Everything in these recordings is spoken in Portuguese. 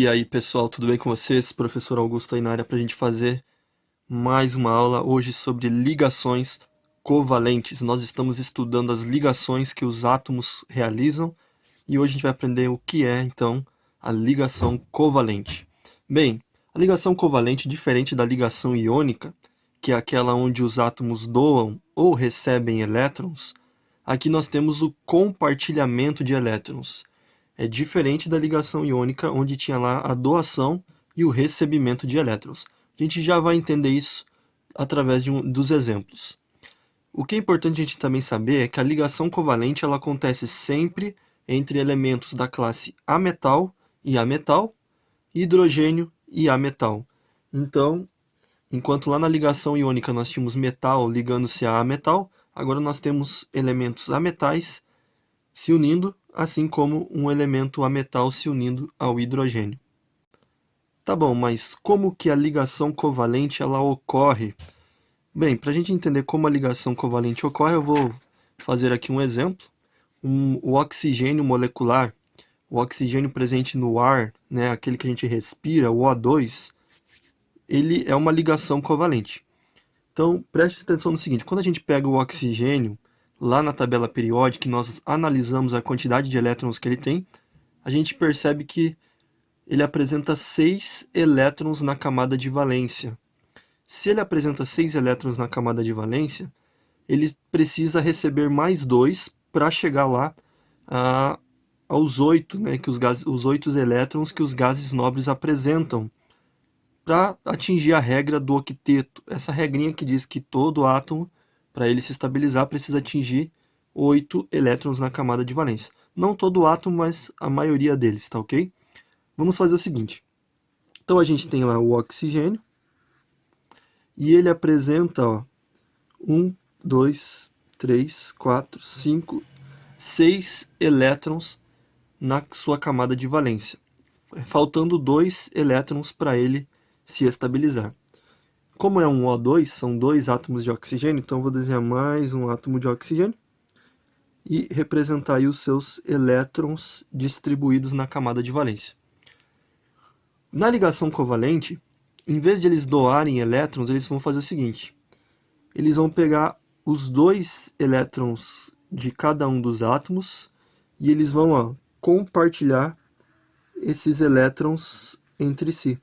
E aí, pessoal, tudo bem com vocês? Professor Augusto aí na área para a gente fazer mais uma aula hoje sobre ligações covalentes. Nós estamos estudando as ligações que os átomos realizam e hoje a gente vai aprender o que é, então, a ligação covalente. Bem, a ligação covalente, diferente da ligação iônica, que é aquela onde os átomos doam ou recebem elétrons, aqui nós temos o compartilhamento de elétrons. É diferente da ligação iônica, onde tinha lá a doação e o recebimento de elétrons. A gente já vai entender isso através dos exemplos. O que é importante a gente também saber é que a ligação covalente ela acontece sempre entre elementos da classe ametal e ametal, hidrogênio e ametal. Então, enquanto lá na ligação iônica nós tínhamos metal ligando-se a ametal, agora nós temos elementos ametais se unindo, assim como um elemento ametal se unindo ao hidrogênio. Tá bom, mas como que a ligação covalente ela ocorre? Bem, para a gente entender como a ligação covalente ocorre, eu vou fazer aqui um exemplo. O oxigênio molecular, o oxigênio presente no ar, né, aquele que a gente respira, o O2, ele é uma ligação covalente. Então, preste atenção no seguinte, quando a gente pega o oxigênio, lá na tabela periódica, nós analisamos a quantidade de elétrons que ele tem, a gente percebe que ele apresenta 6 elétrons na camada de valência. Se ele apresenta 6 elétrons na camada de valência, ele precisa receber mais 2 para chegar lá aos 8, né, os 8 elétrons que os gases nobres apresentam, para atingir a regra do octeto. Essa regrinha que diz que todo átomo, para ele se estabilizar, precisa atingir 8 elétrons na camada de valência. Não todo átomo, mas a maioria deles, tá ok? Vamos fazer o seguinte. Então a gente tem lá o oxigênio, e ele apresenta 1, 2, 3, 4, 5, 6 elétrons na sua camada de valência, faltando 2 elétrons para ele se estabilizar. Como é um O2, são 2 átomos de oxigênio, então eu vou desenhar mais um átomo de oxigênio e representar aí os seus elétrons distribuídos na camada de valência. Na ligação covalente, em vez de eles doarem elétrons, eles vão fazer o seguinte: eles vão pegar os 2 elétrons de cada um dos átomos e eles vão compartilhar esses elétrons entre si.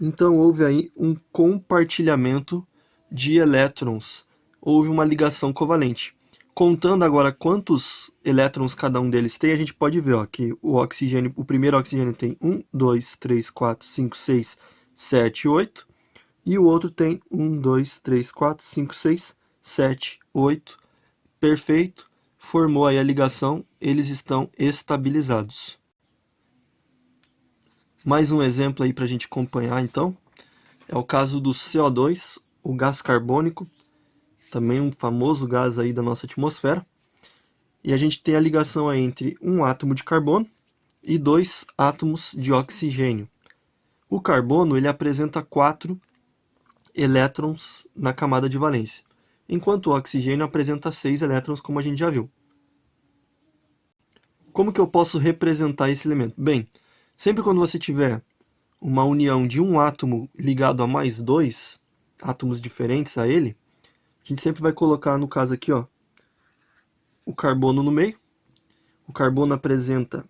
Então houve aí um compartilhamento de elétrons, houve uma ligação covalente. Contando agora quantos elétrons cada um deles tem, a gente pode ver que o primeiro oxigênio tem 1, 2, 3, 4, 5, 6, 7, 8, e o outro tem 1, 2, 3, 4, 5, 6, 7, 8. Perfeito, formou aí a ligação, eles estão estabilizados. Mais um exemplo aí para a gente acompanhar, então, é o caso do CO2, o gás carbônico, também um famoso gás aí da nossa atmosfera. E a gente tem a ligação aí entre um átomo de carbono e 2 átomos de oxigênio. O carbono ele apresenta 4 elétrons na camada de valência, enquanto o oxigênio apresenta 6 elétrons, como a gente já viu. Como que eu posso representar esse elemento? Bem, sempre quando você tiver uma união de um átomo ligado a mais 2 átomos diferentes a ele, a gente sempre vai colocar, no caso aqui, o carbono no meio. O carbono apresenta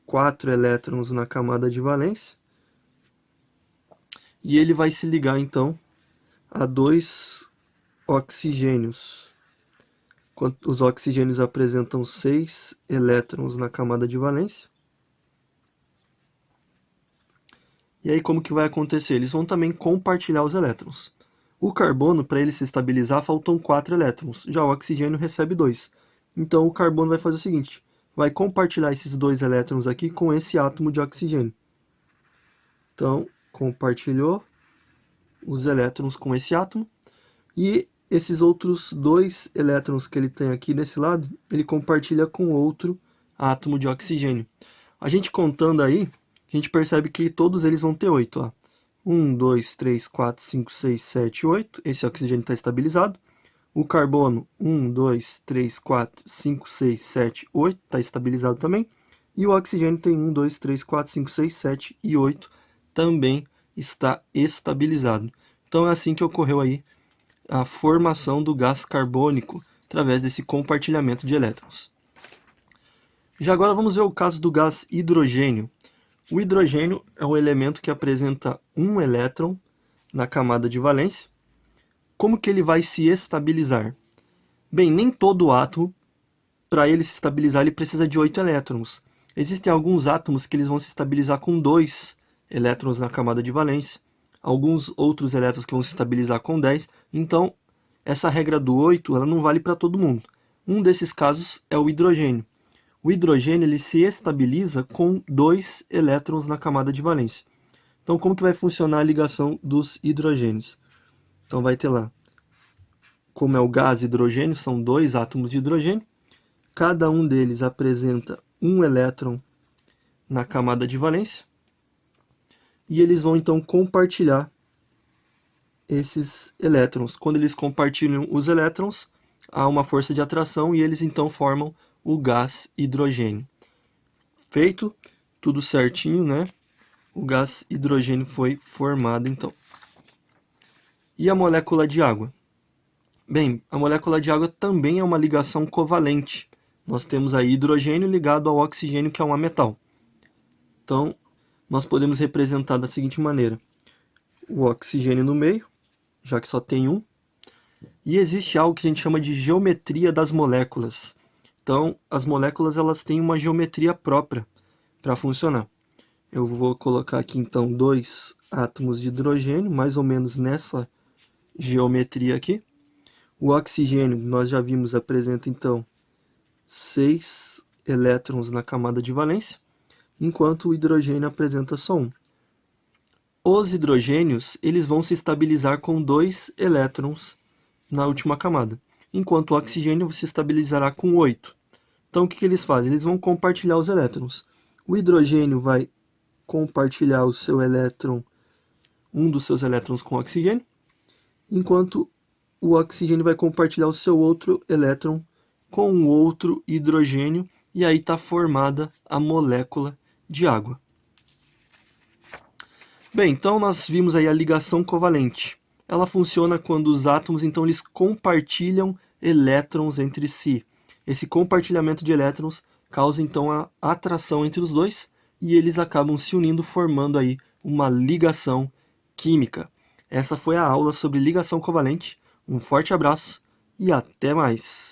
4 elétrons na camada de valência. E ele vai se ligar, então, a 2 oxigênios. Os oxigênios apresentam 6 elétrons na camada de valência. E aí como que vai acontecer? Eles vão também compartilhar os elétrons. O carbono, para ele se estabilizar, faltam 4 elétrons. Já o oxigênio recebe 2. Então o carbono vai fazer o seguinte: vai compartilhar esses 2 elétrons aqui com esse átomo de oxigênio. Então, compartilhou os elétrons com esse átomo. E esses outros 2 elétrons que ele tem aqui nesse lado, ele compartilha com outro átomo de oxigênio. A gente contando aí, a gente percebe que todos eles vão ter 8. 1, 2, 3, 4, 5, 6, 7, 8. Esse oxigênio está estabilizado. O carbono, 1, 2, 3, 4, 5, 6, 7, 8. Está estabilizado também. E o oxigênio tem 1, 2, 3, 4, 5, 6, 7 e 8, também está estabilizado. Então é assim que ocorreu aí a formação do gás carbônico através desse compartilhamento de elétrons. Já agora vamos ver o caso do gás hidrogênio. O hidrogênio é um elemento que apresenta um elétron na camada de valência. Como que ele vai se estabilizar? Bem, nem todo átomo, para ele se estabilizar, ele precisa de 8 elétrons. Existem alguns átomos que eles vão se estabilizar com 2 elétrons na camada de valência, alguns outros elétrons que vão se estabilizar com 10. Então, essa regra do 8 ela não vale para todo mundo. Um desses casos é o hidrogênio. O hidrogênio ele se estabiliza com 2 elétrons na camada de valência. Então, como que vai funcionar a ligação dos hidrogênios? Então, vai ter lá, como é o gás hidrogênio, são 2 átomos de hidrogênio. Cada um deles apresenta um elétron na camada de valência. E eles vão, então, compartilhar esses elétrons. Quando eles compartilham os elétrons, há uma força de atração e eles, então, formam o gás hidrogênio. Feito tudo certinho, né? O gás hidrogênio foi formado, então. E a molécula de água? Bem, a molécula de água também é uma ligação covalente. Nós temos aí hidrogênio ligado ao oxigênio, que é um metal. Então, nós podemos representar da seguinte maneira. O oxigênio no meio, já que só tem um. E existe algo que a gente chama de geometria das moléculas. Então, as moléculas elas têm uma geometria própria para funcionar. Eu vou colocar aqui, então, 2 átomos de hidrogênio, mais ou menos nessa geometria aqui. O oxigênio, nós já vimos, apresenta, então, 6 elétrons na camada de valência, enquanto o hidrogênio apresenta só 1. Os hidrogênios eles vão se estabilizar com 2 elétrons na última camada, enquanto o oxigênio se estabilizará com 8. Então, o que eles fazem? Eles vão compartilhar os elétrons. O hidrogênio vai compartilhar o seu elétron, um dos seus elétrons com o oxigênio, enquanto o oxigênio vai compartilhar o seu outro elétron com um outro hidrogênio, e aí está formada a molécula de água. Bem, então nós vimos aí a ligação covalente. Ela funciona quando os átomos, então, eles compartilham elétrons entre si. Esse compartilhamento de elétrons causa, então, a atração entre os dois, e eles acabam se unindo, formando aí uma ligação química. Essa foi a aula sobre ligação covalente. Um forte abraço e até mais!